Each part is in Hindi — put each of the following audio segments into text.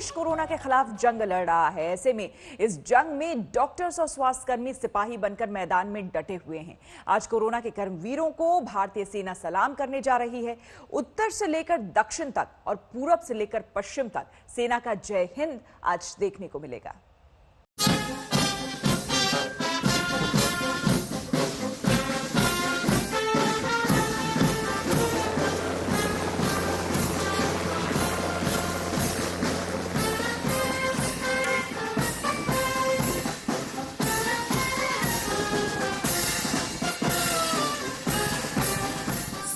देश कोरोना के खिलाफ जंग लड़ रहा है। ऐसे में इस जंग में डॉक्टर्स और स्वास्थ्यकर्मी सिपाही बनकर मैदान में डटे हुए हैं। आज कोरोना के कर्मवीरों को भारतीय सेना सलाम करने जा रही है। उत्तर से लेकर दक्षिण तक और पूरब से लेकर पश्चिम तक सेना का जय हिंद आज देखने को मिलेगा।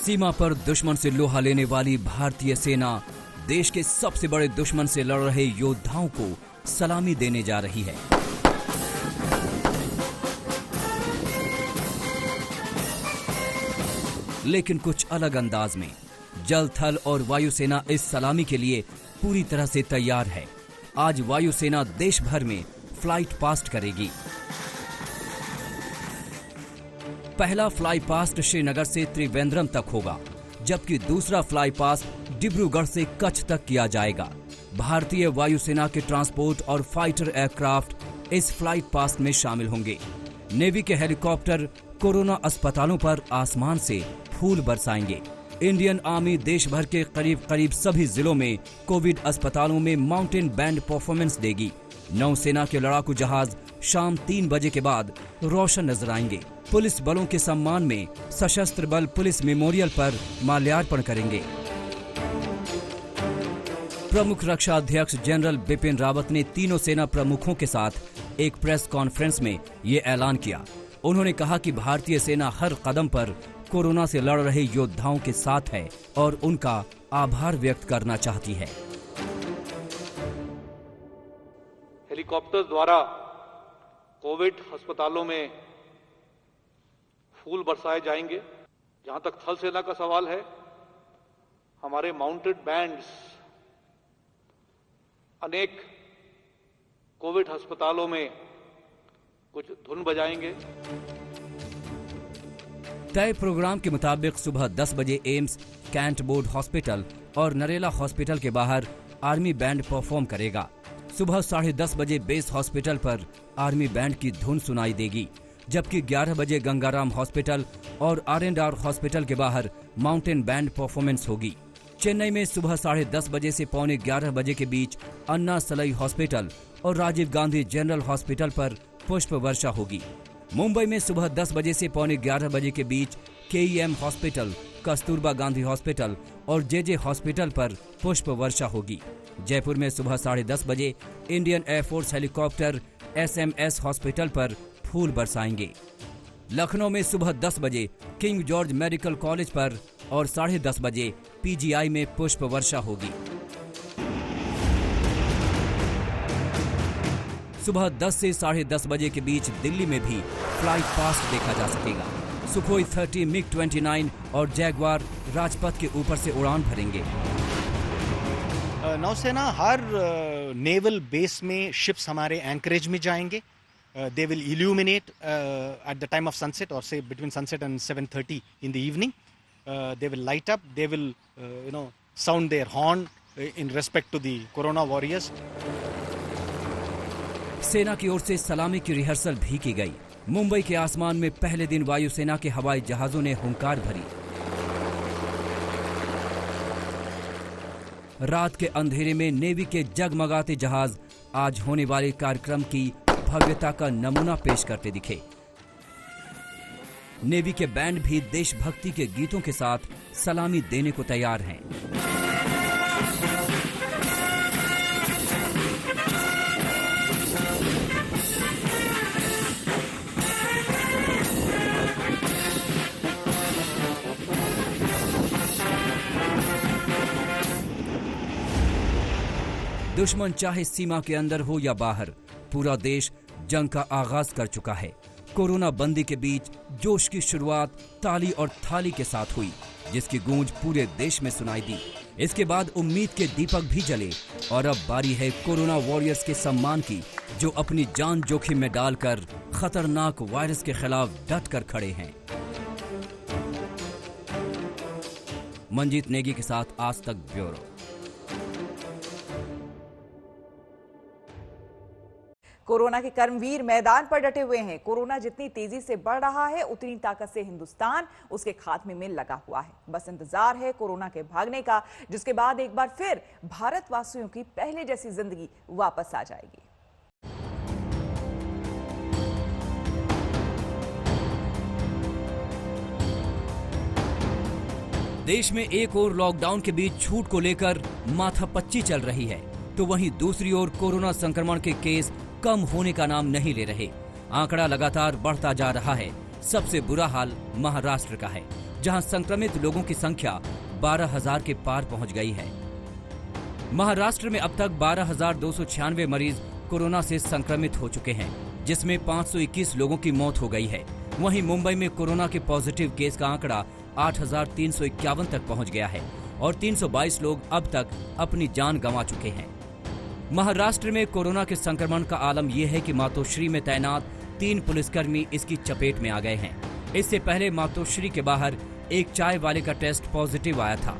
सीमा पर दुश्मन से लोहा लेने वाली भारतीय सेना देश के सबसे बड़े दुश्मन से लड़ रहे योद्धाओं को सलामी देने जा रही है। लेकिन कुछ अलग अंदाज में जल, थल और वायुसेना इस सलामी के लिए पूरी तरह से तैयार है। आज वायुसेना देश भर में फ्लाइट पास्ट करेगी। पहला फ्लाई पास्ट श्रीनगर से त्रिवेंद्रम तक होगा, जबकि दूसरा फ्लाई पास्ट डिब्रूगढ़ से कच्छ तक किया जाएगा। भारतीय वायुसेना के ट्रांसपोर्ट और फाइटर एयरक्राफ्ट इस फ्लाइट पास्ट में शामिल होंगे। नेवी के हेलीकॉप्टर कोरोना अस्पतालों पर आसमान से फूल बरसाएंगे। इंडियन आर्मी देश भर के करीब सभी जिलों में कोविड अस्पतालों में माउंटेन बैंड परफॉर्मेंस देगी। नौसेना के लड़ाकू जहाज शाम 3 बजे के बाद रोशन नजर आएंगे। पुलिस बलों के सम्मान में सशस्त्र बल पुलिस मेमोरियल पर माल्यार्पण करेंगे। प्रमुख रक्षा अध्यक्ष जनरल बिपिन रावत ने तीनों सेना प्रमुखों के साथ एक प्रेस कॉन्फ्रेंस में ये ऐलान किया। उन्होंने कहा कि भारतीय सेना हर कदम पर कोरोना से लड़ रहे योद्धाओं के साथ है और उनका आभार व्यक्त करना चाहती है। हेलीकॉप्टर द्वारा कोविड अस्पतालों में फूल बरसाए जाएंगे। जहां तक थल सेना का सवाल है, हमारे माउंटेड बैंड्स अनेक कोविड अस्पतालों में कुछ धुन बजाएंगे। तय प्रोग्राम के मुताबिक सुबह 10 बजे एम्स, कैंट बोर्ड हॉस्पिटल और नरेला हॉस्पिटल के बाहर आर्मी बैंड परफॉर्म करेगा। सुबह 10:30 बजे बेस हॉस्पिटल पर आर्मी बैंड की धुन सुनाई देगी, जबकि 11 बजे गंगाराम हॉस्पिटल और R&R हॉस्पिटल के बाहर माउंटेन बैंड परफॉर्मेंस होगी। चेन्नई में सुबह 10:30 बजे से पौने 11 बजे के बीच अन्ना सलाई हॉस्पिटल और राजीव गांधी जनरल हॉस्पिटल पर पुष्प वर्षा होगी। मुंबई में सुबह 10 बजे से पौने 11 बजे के बीच KEM hospital, Kasturba Gandhi hospital और JJ हॉस्पिटल पर पुष्प वर्षा होगी। जयपुर में सुबह 10:30 बजे Indian air force helicopter SMS hospital पर फूल बरसाएंगे। लखनऊ में सुबह 10 बजे किंग जॉर्ज मेडिकल कॉलेज पर और 10:30 बजे PGI में पुष्प वर्षा होगी। सुबह 10 से 10:30 बजे के बीच दिल्ली में भी फ्लाइट पास्ट देखा जा सकेगा। सुखोई 30, MiG-29 और जैगवार राजपथ के ऊपर से उड़ान भरेंगे। नौसेना हर नेवल बेस में शिप्स हमारे एंकरेज में जाएंगे। They will illuminate at the time of sunset और से between sunset and 7:30 in the evening. They will light up, they will sound their horn in respect to the corona warriors. सेना की ओर से सलामी की रिहर्सल भी की गई। मुंबई के आसमान में पहले दिन वायुसेना के हवाई जहाजों ने हुंकार भरी। रात के अंधेरे में नेवी के जगमगाते जहाज आज होने वाले कार्यक्रम की भव्यता का नमूना पेश करते दिखे। नेवी के बैंड भी देशभक्ति के गीतों के साथ सलामी देने को तैयार हैं। दुश्मन चाहे सीमा के अंदर हो या बाहर, पूरा देश जंग का आगाज कर चुका है। कोरोना बंदी के बीच जोश की शुरुआत ताली और थाली के साथ हुई, जिसकी गूंज पूरे देश में सुनाई दी। इसके बाद उम्मीद के दीपक भी जले और अब बारी है कोरोना वॉरियर्स के सम्मान की, जो अपनी जान जोखिम में डालकर खतरनाक वायरस के खिलाफ डट कर खड़े हैं। मंजीत नेगी के साथ आज तक ब्यूरो। कोरोना के कर्मवीर मैदान पर डटे हुए हैं। कोरोना जितनी तेजी से बढ़ रहा है, उतनी ताकत से हिंदुस्तान उसके खात्मे में लगा हुआ है। बस इंतजार है कोरोना के भागने का, जिसके बाद एक बार फिर भारतवासियों की पहले जैसी जिंदगी वापस आ जाएगी। देश में एक ओर लॉकडाउन के बीच छूट को लेकर माथापच्ची चल रही है, तो वहीं दूसरी ओर कोरोना संक्रमण के केस कम होने का नाम नहीं ले रहे। आंकड़ा लगातार बढ़ता जा रहा है। सबसे बुरा हाल महाराष्ट्र का है, जहां संक्रमित लोगों की संख्या 12,000 के पार पहुंच गई है। महाराष्ट्र में अब तक 12,296 मरीज कोरोना से संक्रमित हो चुके हैं, जिसमें 521 लोगों की मौत हो गई है। वहीं मुंबई में कोरोना के पॉजिटिव केस का आंकड़ा 8,351 तक पहुंच गया है और 322 लोग अब तक अपनी जान गंवा चुके हैं। महाराष्ट्र में कोरोना के संक्रमण का आलम यह है कि मातोश्री में तैनात 3 पुलिसकर्मी इसकी चपेट में आ गए हैं। इससे पहले मातोश्री के बाहर एक चाय वाले का टेस्ट पॉजिटिव आया था,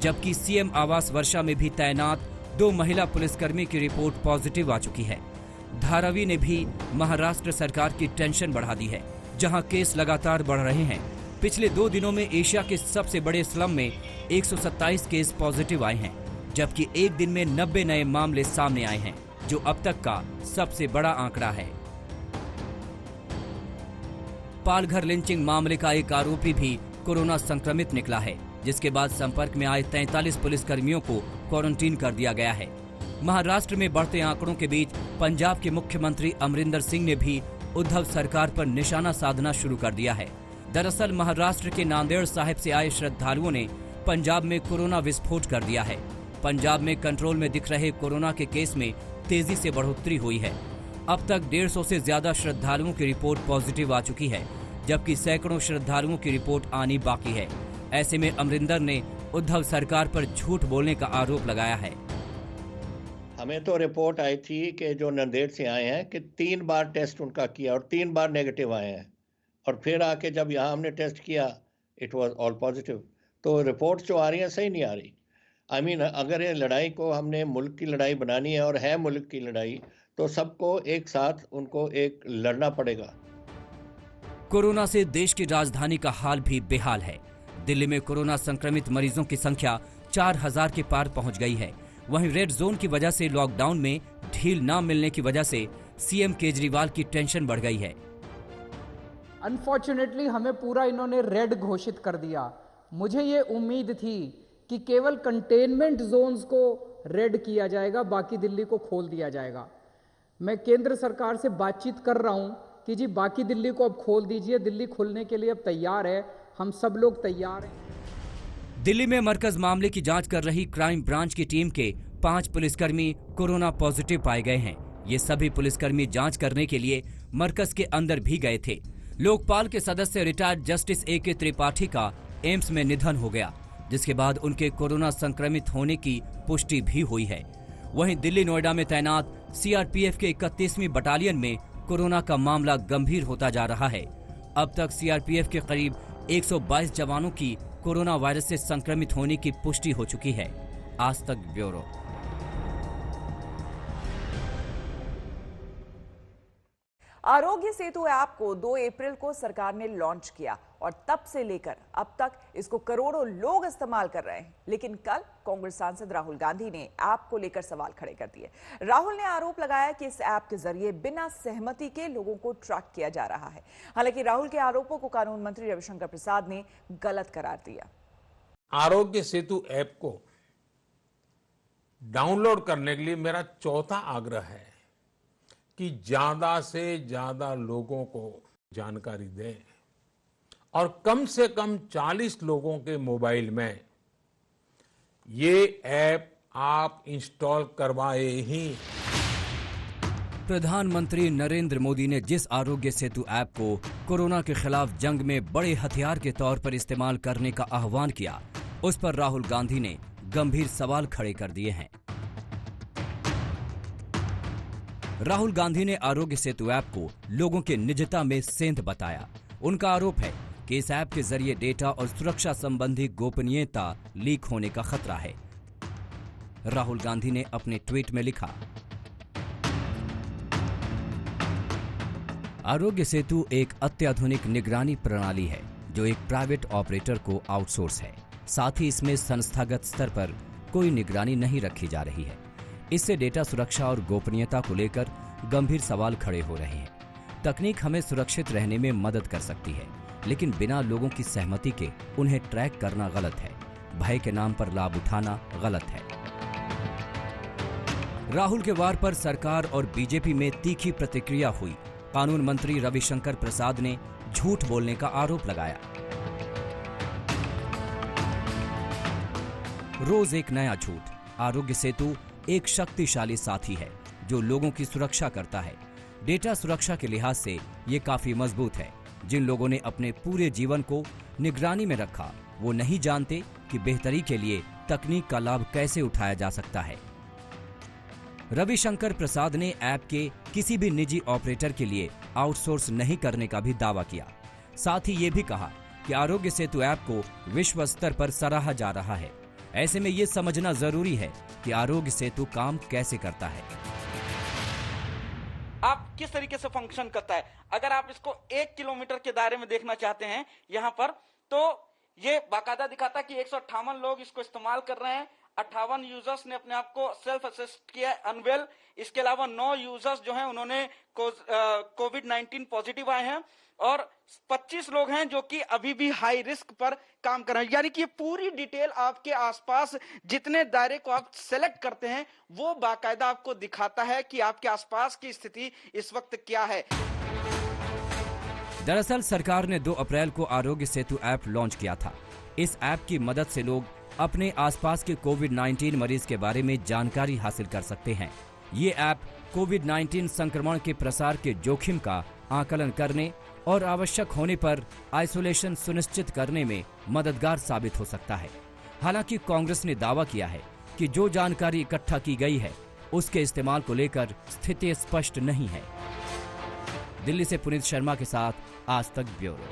जबकि सीएम आवास वर्षा में भी तैनात 2 महिला पुलिसकर्मी की रिपोर्ट पॉजिटिव आ चुकी है। धारावी ने भी महाराष्ट्र सरकार की टेंशन बढ़ा दी है, जहां केस लगातार बढ़ रहे हैं। पिछले 2 दिनों में एशिया के सबसे बड़े स्लम में 127 केस पॉजिटिव आए हैं, जबकि एक दिन में 90 नए मामले सामने आए हैं, जो अब तक का सबसे बड़ा आंकड़ा है। पालघर लिंचिंग मामले का एक आरोपी भी कोरोना संक्रमित निकला है, जिसके बाद संपर्क में आए 43 पुलिसकर्मियों को क्वारंटीन कर दिया गया है। महाराष्ट्र में बढ़ते आंकड़ों के बीच पंजाब के मुख्यमंत्री अमरिंदर सिंह ने भी उद्धव सरकार पर निशाना साधना शुरू कर दिया है। दरअसल महाराष्ट्र के नांदेड़ साहिब से आए श्रद्धालुओं ने पंजाब में कोरोना विस्फोट कर दिया है। पंजाब में कंट्रोल में दिख रहे कोरोना के केस में तेजी से बढ़ोतरी हुई है। अब तक 150 से ज्यादा श्रद्धालुओं की रिपोर्ट पॉजिटिव आ चुकी है, जबकि सैकड़ों श्रद्धालुओं की रिपोर्ट आनी बाकी है। ऐसे में अमरिंदर ने उद्धव सरकार पर झूठ बोलने का आरोप लगाया है। हमें तो रिपोर्ट आई थी कि जो नांदेड़ से आए हैं कि 3 बार टेस्ट उनका किया और 3 बार नेगेटिव आए हैं, और फिर आके जब यहाँ हमने टेस्ट किया इट वाज ऑल पॉजिटिव। तो रिपोर्ट्स जो आ रही हैं सही नहीं आ रही। आई मीन अगर ये लड़ाई को हमने मुल्क की लड़ाई बनानी है और है मुल्क की लड़ाई, तो सबको एक साथ उनको एक लड़ना पड़ेगा। कोरोना से देश की राजधानी का हाल भी बेहाल है। दिल्ली में कोरोना संक्रमित मरीजों की संख्या 4,000 के पार पहुंच गई है। वहीं रेड जोन की वजह से लॉकडाउन में ढील न मिलने की वजह से सीएम केजरीवाल की टेंशन बढ़ गई है। अनफॉर्चुनेटली हमें पूरा इन्होंने रेड घोषित कर दिया। मुझे ये उम्मीद थी कि केवल कंटेनमेंट जोन्स को रेड किया जाएगा, बाकी दिल्ली को खोल दिया जाएगा। मैं केंद्र सरकार से बातचीत कर रहा हूं कि जी बाकी दिल्ली को अब खोल दीजिए, दिल्ली खुलने के लिए अब तैयार है, हम सब लोग तैयार हैं। दिल्ली में मरकज मामले की जांच कर रही क्राइम ब्रांच की टीम के 5 पुलिसकर्मी कोरोना पॉजिटिव पाए गए हैं। ये सभी पुलिसकर्मी जांच करने के लिए मरकज के अंदर भी गए थे। लोकपाल के सदस्य रिटायर्ड जस्टिस AK त्रिपाठी का एम्स में निधन हो गया, जिसके बाद उनके कोरोना संक्रमित होने की पुष्टि भी हुई है। वहीं दिल्ली नोएडा में तैनात CRPF के 31वीं बटालियन में कोरोना का मामला गंभीर होता जा रहा है। अब तक CRPF के करीब 122 जवानों की कोरोना वायरस से संक्रमित होने की पुष्टि हो चुकी है। आज तक ब्यूरो। आरोग्य सेतु ऐप को 2 अप्रैल को सरकार ने लॉन्च किया और तब से लेकर अब तक इसको करोड़ों लोग इस्तेमाल कर रहे हैं। लेकिन कल कांग्रेस सांसद राहुल गांधी ने ऐप को लेकर सवाल खड़े कर दिए। राहुल ने आरोप लगाया कि इस ऐप के जरिए बिना सहमति के लोगों को ट्रैक किया जा रहा है। हालांकि राहुल के आरोपों को कानून मंत्री रविशंकर प्रसाद ने गलत करार दिया। आरोग्य सेतु ऐप को डाउनलोड करने के लिए मेरा चौथा आग्रह है कि ज्यादा से ज्यादा लोगों को जानकारी दें और कम से कम 40 लोगों के मोबाइल में ये ऐप आप इंस्टॉल करवाए ही। प्रधानमंत्री नरेंद्र मोदी ने जिस आरोग्य सेतु ऐप को कोरोना के खिलाफ जंग में बड़े हथियार के तौर पर इस्तेमाल करने का आह्वान किया, उस पर राहुल गांधी ने गंभीर सवाल खड़े कर दिए हैं। राहुल गांधी ने आरोग्य सेतु ऐप को लोगों के निजता में सेंध बताया। उनका आरोप है कि इस ऐप के जरिए डेटा और सुरक्षा संबंधी गोपनीयता लीक होने का खतरा है। राहुल गांधी ने अपने ट्वीट में लिखा, आरोग्य सेतु एक अत्याधुनिक निगरानी प्रणाली है जो एक प्राइवेट ऑपरेटर को आउटसोर्स है। साथ ही इसमें संस्थागत स्तर पर कोई निगरानी नहीं रखी जा रही है। इससे डेटा सुरक्षा और गोपनीयता को लेकर गंभीर सवाल खड़े हो रहे हैं। तकनीक हमें सुरक्षित रहने में मदद कर सकती है, लेकिन बिना लोगों की सहमति के उन्हें ट्रैक करना गलत है। भय के नाम पर लाभ उठाना गलत है। राहुल के वार पर सरकार और बीजेपी में तीखी प्रतिक्रिया हुई। कानून मंत्री रविशंकर प्रसाद ने झूठ बोलने का आरोप लगाया। रोज एक नया झूठ। आरोग्य सेतु एक शक्तिशाली साथी है जो लोगों की सुरक्षा करता है। डेटा सुरक्षा के लिहाज से ये काफी मजबूत है। जिन लोगों ने अपने पूरे जीवन को निगरानी में रखा, वो नहीं जानते कि बेहतरी के लिए तकनीक का लाभ कैसे उठाया जा सकता है। रविशंकर प्रसाद ने ऐप के किसी भी निजी ऑपरेटर के लिए आउटसोर्स नहीं करने का भी दावा किया। साथ ही ये भी कहा कि आरोग्य सेतु ऐप को विश्व स्तर पर सराहा जा रहा है। ऐसे में ये समझना जरूरी है कि आरोग्य सेतु काम कैसे करता है, आप किस तरीके से फंक्शन करता है। अगर आप इसको 1 किलोमीटर के दायरे में देखना चाहते हैं यहाँ पर, तो ये बाकायदा दिखाता है कि 158 लोग इसको इस्तेमाल कर रहे हैं। 58 यूजर्स ने अपने आप को सेल्फ असेस्ट किया अनवेल। इसके अलावा 9 यूजर्स जो हैं उन्होंने कोविड-19 पॉजिटिव आए हैं और 25 लोग हैं जो कि अभी भी हाई रिस्क पर काम कर रहे हैं। यानी कि ये पूरी डिटेल आपके आसपास जितने दायरे को आप सेलेक्ट करते हैं वो बाकायदा आपको दिखाता है कि आपके आसपास की स्थिति इस वक्त क्या है। दरअसल सरकार ने 2 अप्रैल को आरोग्य सेतु ऐप लॉन्च किया था। इस ऐप की मदद से लोग अपने आसपास के कोविड-19 मरीज के बारे में जानकारी हासिल कर सकते हैं। ये ऐप कोविड-19 संक्रमण के प्रसार के जोखिम का आकलन करने और आवश्यक होने पर आइसोलेशन सुनिश्चित करने में मददगार साबित हो सकता है। हालांकि कांग्रेस ने दावा किया है कि जो जानकारी इकट्ठा की गई है उसके इस्तेमाल को लेकर स्थिति स्पष्ट नहीं है। दिल्ली से पुनीत शर्मा के साथ आज तक ब्यूरो।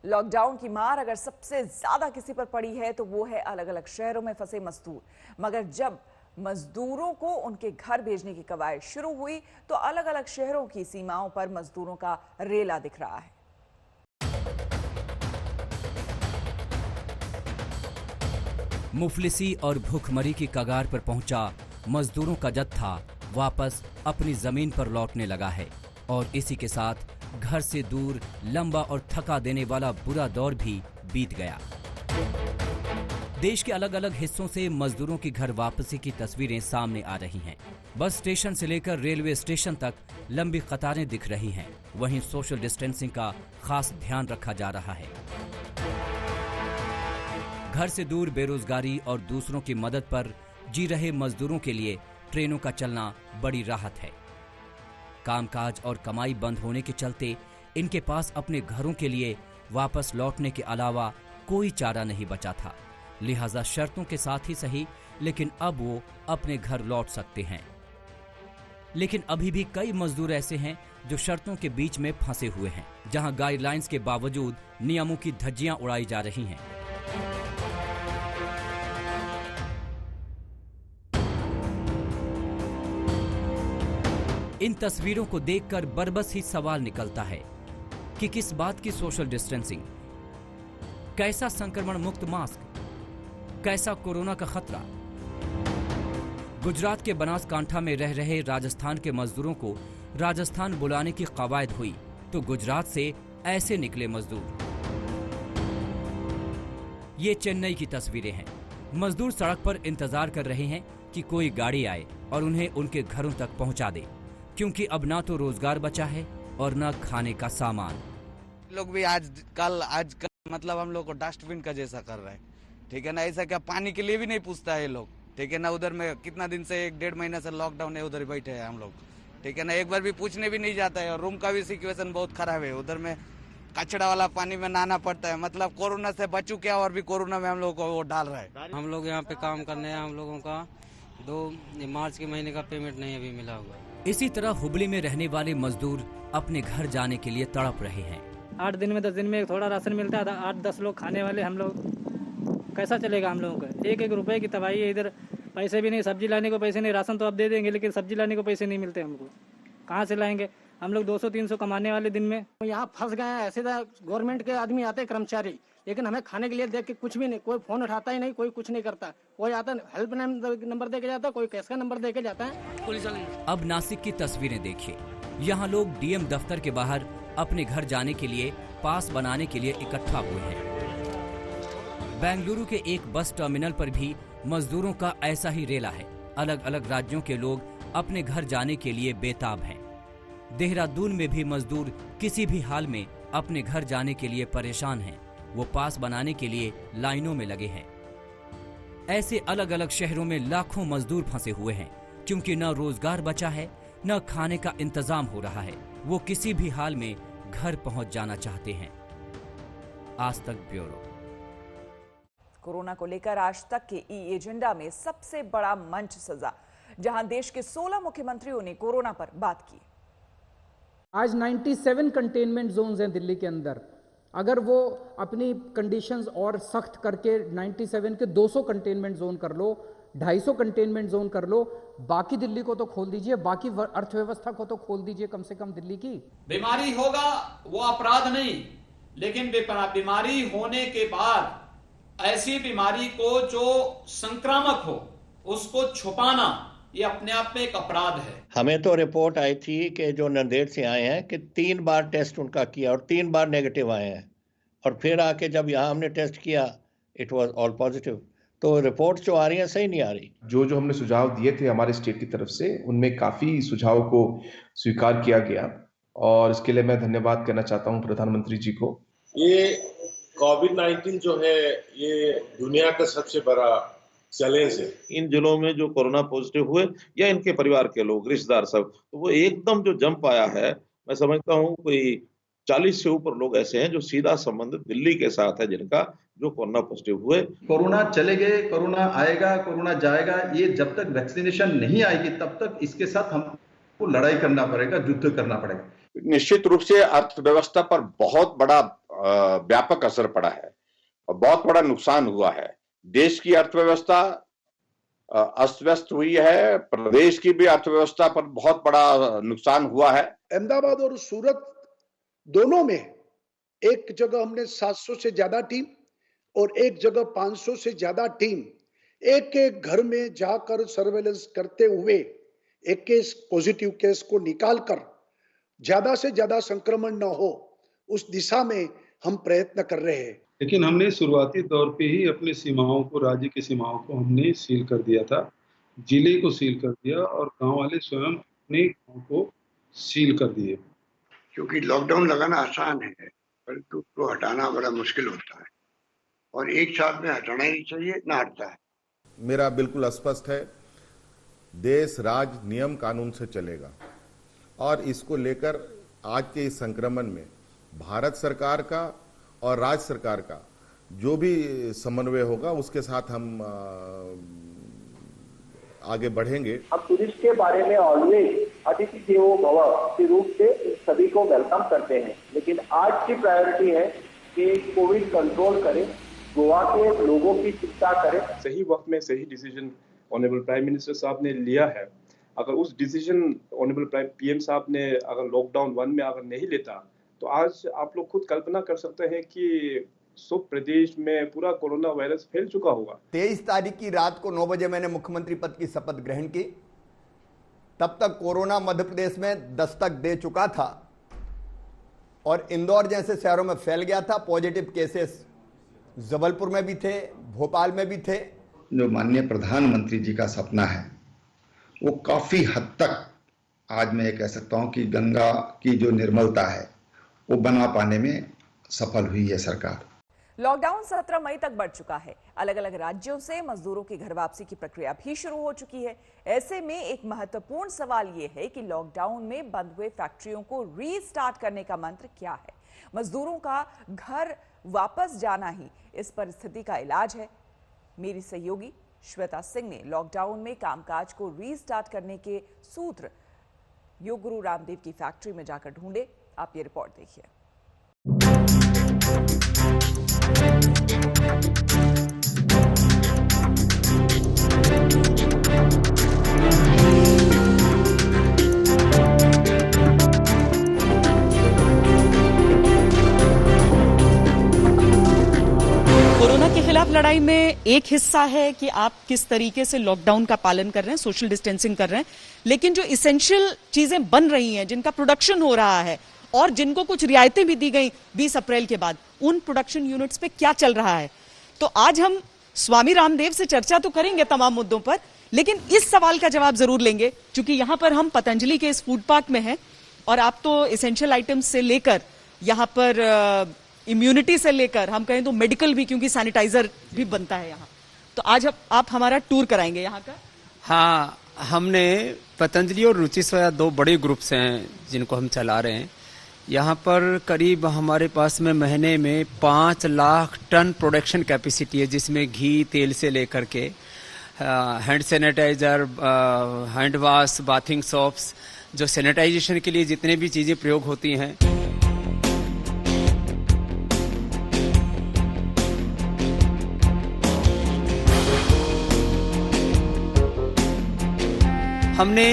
लॉकडाउन की मार अगर सबसे ज्यादा किसी पर पड़ी है तो वो है अलग अलग शहरों में फंसे मजदूर। मगर जब मजदूरों को उनके घर भेजने की कवायद शुरू हुई तो अलग अलग शहरों की सीमाओं पर मजदूरों का रेला दिख रहा है। मुफलिसी और भूखमरी की कगार पर पहुंचा मजदूरों का जत्था वापस अपनी जमीन पर लौटने लगा है और इसी के साथ घर से दूर लंबा और थका देने वाला बुरा दौर भी बीत गया। देश के अलग अलग हिस्सों से मजदूरों की घर वापसी की तस्वीरें सामने आ रही हैं। बस स्टेशन से लेकर रेलवे स्टेशन तक लंबी कतारें दिख रही हैं। वहीं सोशल डिस्टेंसिंग का खास ध्यान रखा जा रहा है। घर से दूर बेरोजगारी और दूसरों की मदद पर जी रहे मजदूरों के लिए ट्रेनों का चलना बड़ी राहत है। कामकाज और कमाई बंद होने के चलते इनके पास अपने घरों के लिए वापस लौटने के अलावा कोई चारा नहीं बचा था। लिहाजा शर्तों के साथ ही सही, लेकिन अब वो अपने घर लौट सकते हैं। लेकिन अभी भी कई मजदूर ऐसे हैं जो शर्तों के बीच में फंसे हुए हैं, जहां गाइडलाइंस के बावजूद नियमों की धज्जियां उड़ाई जा रही हैं। इन तस्वीरों को देखकर बरबस ही सवाल निकलता है कि किस बात की सोशल डिस्टेंसिंग, कैसा संक्रमण मुक्त मास्क, कैसा कोरोना का खतरा। गुजरात के बनासकांठा में रह रहे राजस्थान के मजदूरों को राजस्थान बुलाने की कवायद हुई तो गुजरात से ऐसे निकले मजदूर। ये चेन्नई की तस्वीरें हैं। मजदूर सड़क पर इंतजार कर रहे हैं कि कोई गाड़ी आए और उन्हें उनके घरों तक पहुंचा दे, क्योंकि अब ना तो रोजगार बचा है और ना खाने का सामान। लोग भी आज कल मतलब हम लोग को डस्टबिन का जैसा कर रहे हैं, ठीक है ना। ऐसा क्या पानी के लिए भी नहीं पूछता है लोग, ठीक है ना। उधर में कितना दिन से 1-1.5 महीना से लॉकडाउन है, उधर बैठे हैं हम लोग, ठीक है ना। एक बार भी पूछने भी नहीं जाता है और रूम का भी सिचुएशन बहुत खराब है। उधर में कचड़ा वाला पानी में नहाना पड़ता है। मतलब कोरोना से बचू क्या और भी कोरोना में हम लोग को वो डाल रहा है। हम लोग यहाँ पे काम करने हैं, हम लोगों का 2 मार्च के महीने का पेमेंट नहीं अभी मिला हुआ। इसी तरह हुबली में रहने वाले मजदूर अपने घर जाने के लिए तड़प रहे हैं। 8 दिन में 10 दिन में थोड़ा राशन मिलता है। 8-10 लोग खाने वाले हम लोग, कैसा चलेगा हम लोगों का। 1-1 रुपए की तबाही है। इधर पैसे भी नहीं, सब्जी लाने को पैसे नहीं। राशन तो अब दे देंगे लेकिन सब्जी लाने को पैसे नहीं मिलते हमको। कहाँ से लाएंगे हम लोग 200-300 कमाने वाले दिन में। यहाँ फंस गए हैं। ऐसे गवर्नमेंट के आदमी आते हैं कर्मचारी, लेकिन हमें खाने के लिए देख के कुछ भी नहीं, कोई फोन उठाता ही नहीं, कोई कुछ नहीं करता। कोई आता हेल्प नंबर दे के जाता है, कोई कैश का नंबर दे के जाता है। पुलिस वाले अब नासिक की तस्वीरें देखिए। यहाँ लोग डीएम दफ्तर के बाहर अपने घर जाने के लिए पास बनाने के लिए इकट्ठा हुए हैं। बेंगलुरु के एक बस टर्मिनल पर भी मजदूरों का ऐसा ही रेला है। अलग अलग राज्यों के लोग अपने घर जाने के लिए बेताब हैं। देहरादून में भी मजदूर किसी भी हाल में अपने घर जाने के लिए परेशान हैं। वो पास बनाने के लिए लाइनों में लगे हैं। ऐसे अलग अलग शहरों में लाखों मजदूर फंसे हुए हैं, क्योंकि न रोजगार बचा है, न खाने का इंतजाम हो रहा है। वो किसी भी हाल में घर पहुंच जाना चाहते हैं। आज तक ब्यूरो। कोरोना को लेकर आज तक के ई एजेंडा में सबसे बड़ा मंच सजा, जहां देश के 16 मुख्यमंत्रियों ने कोरोना पर बात की। आज 97 कंटेनमेंट जोन्स हैं दिल्ली के अंदर। अगर वो अपनी कंडीशंस और सख्त करके 97 के 200 कंटेनमेंट जोन कर लो, 250 कंटेनमेंट जोन कर लो, बाकी दिल्ली को तो खोल दीजिए, बाकी अर्थव्यवस्था को तो खोल दीजिए कम से कम दिल्ली की। बीमारी होगा वो अपराध नहीं, लेकिन बीमारी होने के बाद ऐसी बीमारी को जो संक्रामक हो उसको छुपाना ये अपने आप में एक अपराध है। हमें तो रिपोर्ट आई थी कि जो नांदेड़ से आए हैं कि 3 बार टेस्ट उनका किया और 3 बार नेगेटिव आए हैं, और फिर आके जब यहाँ हमने टेस्ट किया इट वाज ऑल पॉजिटिव। तो रिपोर्ट जो आ रही है सही नहीं आ रही। जो हमने सुझाव दिए थे हमारे स्टेट की तरफ से, उनमें काफी सुझाव को स्वीकार किया गया, और इसके लिए मैं धन्यवाद करना चाहता हूँ प्रधानमंत्री जी को। ये कोविड-19 जो है ये दुनिया का सबसे बड़ा चैलेंज है। इन जिलों में जो कोरोना पॉजिटिव हुए या इनके परिवार के लोग, रिश्तेदार सब, तो वो एकदम जो जंप आया है, मैं समझता हूँ कोई 40 से ऊपर लोग ऐसे हैं जो सीधा संबंधित दिल्ली के साथ है, जिनका जो कोरोना पॉजिटिव हुए। कोरोना चले गए, कोरोना आएगा, कोरोना जाएगा, ये जब तक वैक्सीनेशन नहीं आएगी तब तक इसके साथ हमको लड़ाई करना पड़ेगा, युद्ध करना पड़ेगा। निश्चित रूप से अर्थव्यवस्था पर बहुत बड़ा व्यापक असर पड़ा है और बहुत बड़ा नुकसान हुआ है। देश की अर्थव्यवस्था अस्त व्यस्त हुई है, प्रदेश की भी अर्थव्यवस्था पर बहुत बड़ा नुकसान हुआ है। अहमदाबाद और सूरत दोनों में एक जगह हमने 700 से ज्यादा टीम और एक जगह 500 से ज्यादा टीम एक एक घर में जाकर सर्वेलेंस करते हुए एक केस पॉजिटिव केस को निकालकर ज्यादा से ज्यादा संक्रमण न हो उस दिशा में हम प्रयत्न कर रहे हैं। लेकिन हमने शुरुआती दौर पे ही अपनी सीमाओं को, राज्य की सीमाओं को हमने सील कर दिया था, जिले को सील कर दिया और गांव वाले स्वयं अपने गांव को सील कर दिए। क्योंकि लॉकडाउन लगाना आसान है, परंतु उसको हटाना बड़ा मुश्किल होता है और एक साथ में हटाना ही नहीं चाहिए, ना हटता है। मेरा बिल्कुल स्पष्ट है, देश राज नियम कानून से चलेगा और इसको लेकर आज के इस संक्रमण में भारत सरकार का और राज्य सरकार का जो भी समन्वय होगा उसके साथ हम आगे बढ़ेंगे। हम टूरिस्ट के बारे में ऑलवेज अतिथि देवो भव के रूप से सभी को वेलकम करते हैं, लेकिन आज की प्रायोरिटी है कि कोविड कंट्रोल करें, गोवा के लोगों की चिंता करें। सही वक्त में सही डिसीजन ऑनरेबल प्राइम मिनिस्टर साहब ने लिया है। अगर उस डिसीजन ऑनरेबल पीएम साहब ने अगर लॉकडाउन 1 में अगर नहीं लेता तो आज आप लोग खुद कल्पना कर सकते हैं कि सब प्रदेश में पूरा कोरोना वायरस फैल चुका होगा। 23 तारीख की रात को 9 बजे मैंने मुख्यमंत्री पद की शपथ ग्रहण की। तब तक कोरोना मध्य प्रदेश में दस्तक दे चुका था और इंदौर जैसे शहरों में फैल गया था। पॉजिटिव केसेस जबलपुर में भी थे, भोपाल में भी थे। जो माननीय प्रधानमंत्री जी का सपना है वो काफी हद तक आज मैं ये कह सकता हूं कि गंगा की जो निर्मलता है वो बना पाने में सफल हुई है सरकार। लॉकडाउन 17 मई तक बढ़ चुका है। अलग अलग राज्यों से मजदूरों की घर वापसी की प्रक्रिया भी शुरू हो चुकी है। ऐसे में एक महत्वपूर्ण सवाल यह है कि लॉकडाउन में बंद हुए फैक्ट्रियों को रीस्टार्ट करने का मंत्र क्या है। मजदूरों का घर वापस जाना ही इस परिस्थिति का इलाज है। मेरी सहयोगी श्वेता सिंह ने लॉकडाउन में कामकाज को रीस्टार्ट करने के सूत्र योग गुरु रामदेव की फैक्ट्री में जाकर ढूंढे। आप ये रिपोर्ट देखिए। एक हिस्सा है कि आप किस तरीके से लॉकडाउन का पालन कर रहे हैं, सोशल डिस्टेंसिंग कर रहे हैं, लेकिन जो इसेंशियल चीजें बन रही हैं, जिनका प्रोडक्शन हो रहा है और जिनको कुछ रियायतें भी दी गई 20 अप्रैल के बाद, उन प्रोडक्शन यूनिट्स पे क्या चल रहा है। तो आज हम स्वामी रामदेव से चर्चा तो करेंगे तमाम मुद्दों पर, लेकिन इस सवाल का जवाब जरूर लेंगे, क्योंकि यहां पर हम पतंजलि के इस फूड पार्क में हैं और आप तो इसेंशियल आइटम्स से लेकर यहां पर इम्यूनिटी से लेकर हम कहें तो मेडिकल भी, क्योंकि सैनिटाइजर भी बनता है यहाँ, तो आज आप हमारा टूर कराएंगे यहाँ का। हाँ, हमने पतंजलि और रुचि सोया 2 बड़े ग्रुप्स हैं जिनको हम चला रहे हैं। यहाँ पर करीब हमारे पास में महीने में 5 लाख टन प्रोडक्शन कैपेसिटी है, जिसमें घी, तेल से लेकर के hand sanitizer, hand wash, bathing soaps, जो सैनिटाइजेशन के लिए जितने भी चीजें प्रयोग होती हैं। हमने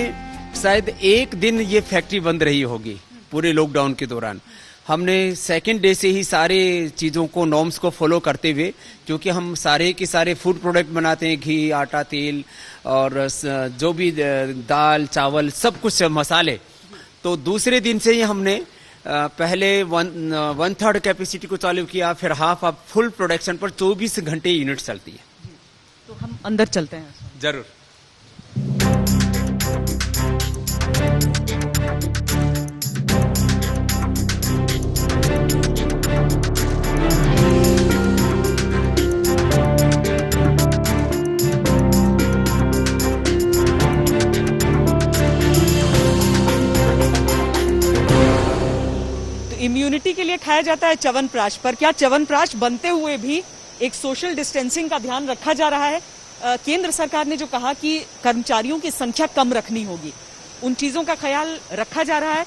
शायद एक दिन ये फैक्ट्री बंद रही होगी पूरे लॉकडाउन के दौरान। हमने सेकंड डे से ही सारे चीज़ों को, नॉर्म्स को फॉलो करते हुए, क्योंकि हम सारे के सारे फूड प्रोडक्ट बनाते हैं, घी, आटा, तेल और जो भी दाल, चावल, सब कुछ मसाले, तो दूसरे दिन से ही हमने पहले 1/3 कैपेसिटी को चालू किया, फिर हाफ अब फुल प्रोडक्शन पर 24 घंटे यूनिट चलती है। तो हम अंदर चलते हैं। जरूर। इम्यूनिटी के लिए खाया जाता है च्यवनप्राश, पर क्या च्यवनप्राश बनते हुए भी एक सोशल डिस्टेंसिंग का ध्यान रखा जा रहा है? केंद्र सरकार ने जो कहा कि कर्मचारियों की संख्या कम रखनी होगी, उन चीजों का ख्याल रखा जा रहा है?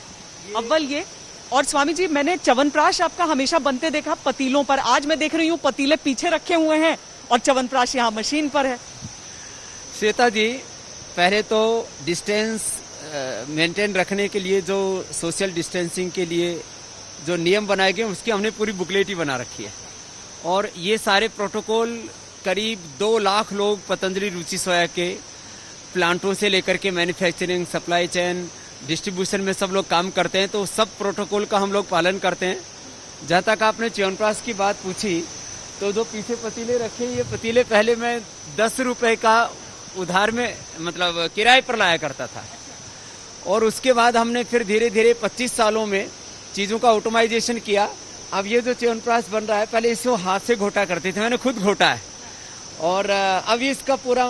अव्वल ये, और स्वामी जी, मैंने च्यवनप्राश आपका हमेशा बनते देखा पतीलों पर, आज मैं देख रही हूँ पतीले पीछे रखे हुए हैं और च्यवनप्राश यहाँ मशीन पर है। श्वेता जी, पहले तो डिस्टेंस मेंटेन रखने के लिए जो सोशल डिस्टेंसिंग के लिए जो नियम बनाए गए, उसकी हमने पूरी बुकलेट ही बना रखी है, और ये सारे प्रोटोकॉल करीब 2 लाख लोग पतंजलि रुचि सोया के प्लांटों से लेकर के मैन्युफैक्चरिंग, सप्लाई चेन, डिस्ट्रीब्यूशन में सब लोग काम करते हैं, तो सब प्रोटोकॉल का हम लोग पालन करते हैं। जहाँ तक आपने च्यवनप्राश की बात पूछी, तो जो पीछे पतीले रखे, ये पतीले पहले मैं 10 रुपए का उधार में, मतलब किराए पर लाया करता था, और उसके बाद हमने फिर धीरे धीरे 25 सालों में चीज़ों का ऑटोमाइजेशन किया। अब ये जो च्यवनप्राश बन रहा है, पहले इसको हाथ से घोटा करते थे, मैंने खुद घोटा है, और अब इसका पूरा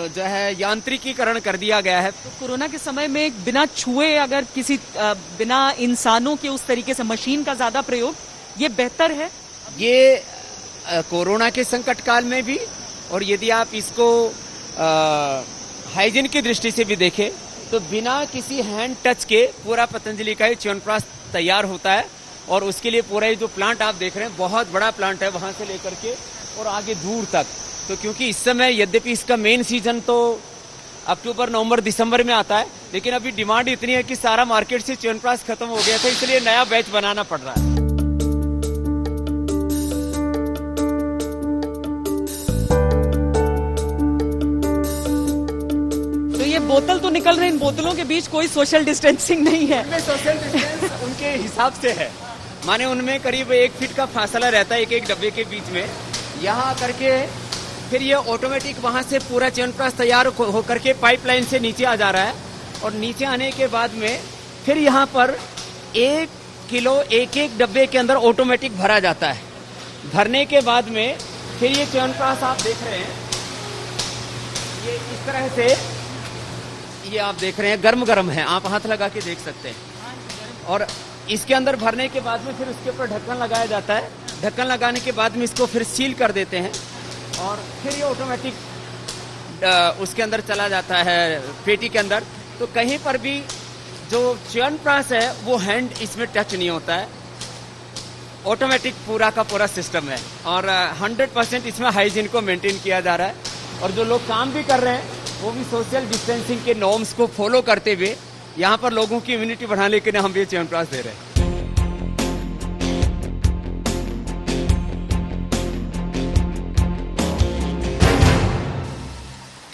जो है यांत्रिकीकरण कर दिया गया है। तो कोरोना के समय में बिना छुए, अगर किसी बिना इंसानों के उस तरीके से मशीन का ज्यादा प्रयोग, ये बेहतर है? ये कोरोना के संकट काल में भी, और यदि आप इसको हाइजीन की दृष्टि से भी देखें, तो बिना किसी हैंड टच के पूरा पतंजलि का च्यवनप्राश तैयार होता है, और उसके लिए पूरा ये जो प्लांट आप देख रहे हैं, बहुत बड़ा प्लांट है, वहां से लेकर के और आगे दूर तक। तो क्योंकि इस समय यद्यपि इसका मेन सीजन तो अक्टूबर, नवंबर, दिसंबर में आता है, लेकिन अभी डिमांड इतनी है कि सारा मार्केट से च्यवनप्राश खत्म हो गया था, इसलिए नया बैच बनाना पड़ रहा है। बोतल तो निकल रही, इन बोतलों के बीच कोई सोशल डिस्टेंसिंग नहीं है। उनमें सोशल डिस्टेंस उनके हिसाब से है, माने उनमें करीब 1 फीट का फासला रहता है एक डब्बे के बीच में। यहाँ करके फिर ये ऑटोमेटिक वहाँ से पूरा च्यवनप्राश तैयार होकर के पाइपलाइन से नीचे आ जा रहा है, और नीचे आने के बाद में फिर यहाँ पर 1 किलो एक डब्बे के अंदर ऑटोमेटिक भरा जाता है। भरने के बाद में फिर ये च्यवनप्राश आप देख रहे हैं, ये इस तरह से, ये आप देख रहे हैं गरम गरम है, आप हाथ लगा के देख सकते हैं, और इसके अंदर भरने के बाद में फिर उसके ऊपर ढक्कन लगाया जाता है। ढक्कन लगाने के बाद में इसको फिर सील कर देते हैं, और फिर ये ऑटोमेटिक उसके अंदर चला जाता है पेटी के अंदर। तो कहीं पर भी जो च्यवनप्राश है वो हैंड इसमें टच नहीं होता है, ऑटोमेटिक पूरा का पूरा सिस्टम है, और 100% इसमें हाइजीन को मेंटेन किया जा रहा है। और जो लोग काम भी कर रहे हैं वो भी सोशल डिस्टेंसिंग के नॉर्म्स को फॉलो करते हुए यहाँ पर लोगों की इम्यूनिटी बढ़ाने के लिए हम ये च्यवनप्राश दे रहे हैं।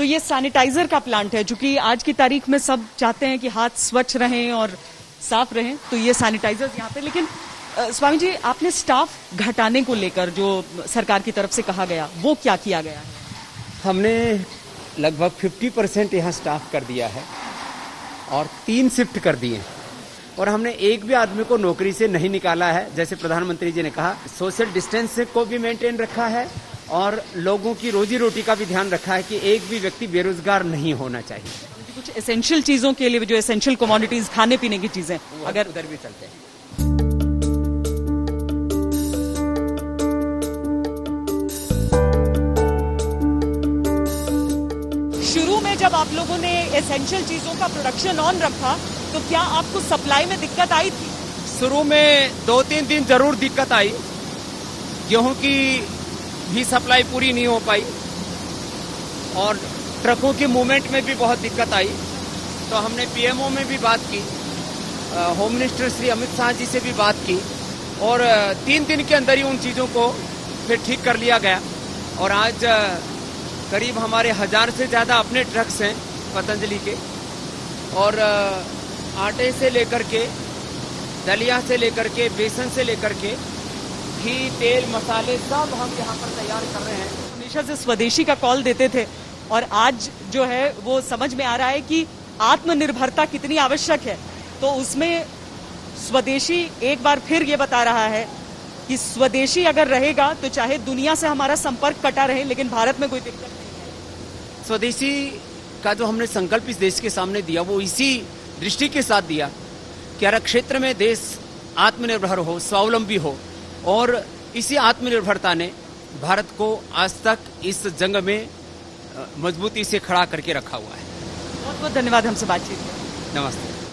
तो ये सैनिटाइजर का प्लांट है, चूंकि आज की तारीख में सब चाहते हैं कि हाथ स्वच्छ रहें और साफ रहें, तो ये सैनिटाइजर यहाँ पे। लेकिन स्वामी जी, आपने स्टाफ घटाने को लेकर जो सरकार की तरफ से कहा गया, वो क्या किया गया है? हमने लगभग 50% यहाँ स्टाफ कर दिया है और 3 शिफ्ट कर दिए हैं, और हमने एक भी आदमी को नौकरी से नहीं निकाला है। जैसे प्रधानमंत्री जी ने कहा, सोशल डिस्टेंस को भी मेंटेन रखा है और लोगों की रोजी रोटी का भी ध्यान रखा है कि एक भी व्यक्ति बेरोजगार नहीं होना चाहिए। कुछ एसेंशियल चीजों के लिए, जो एसेंशियल कमोडिटीज, खाने पीने की चीजें, अगर उधर भी चलते हैं। शुरू में जब आप लोगों ने एसेंशियल चीजों का प्रोडक्शन ऑन रखा, तो क्या आपको सप्लाई में दिक्कत आई थी? शुरू में 2-3 दिन जरूर दिक्कत आई, गेहूं की भी सप्लाई पूरी नहीं हो पाई और ट्रकों की मूवमेंट में भी बहुत दिक्कत आई। तो हमने पीएमओ में भी बात की, होम मिनिस्टर श्री अमित शाह जी से भी बात की, और 3 दिन के अंदर ही उन चीज़ों को फिर ठीक कर लिया गया। और आज करीब हमारे 1000 से ज़्यादा अपने ट्रक्स हैं पतंजलि के, और आटे से लेकर के, दलिया से लेकर के, बेसन से लेकर के, घी, तेल, मसाले सब हम यहाँ पर तैयार कर रहे हैं। हमेशा से स्वदेशी का कॉल देते थे, और आज जो है वो समझ में आ रहा है कि आत्मनिर्भरता कितनी आवश्यक है। तो उसमें स्वदेशी एक बार फिर ये बता रहा है कि स्वदेशी अगर रहेगा तो चाहे दुनिया से हमारा संपर्क कटा रहे, लेकिन भारत में कोई दिक्कत नहीं है। स्वदेशी का जो हमने संकल्प इस देश के सामने दिया, वो इसी दृष्टि के साथ दिया कि हर क्षेत्र में देश आत्मनिर्भर हो, स्वावलंबी हो, और इसी आत्मनिर्भरता ने भारत को आज तक इस जंग में मजबूती से खड़ा करके रखा हुआ है। बहुत बहुत धन्यवाद हमसे बातचीत के लिए। नमस्ते।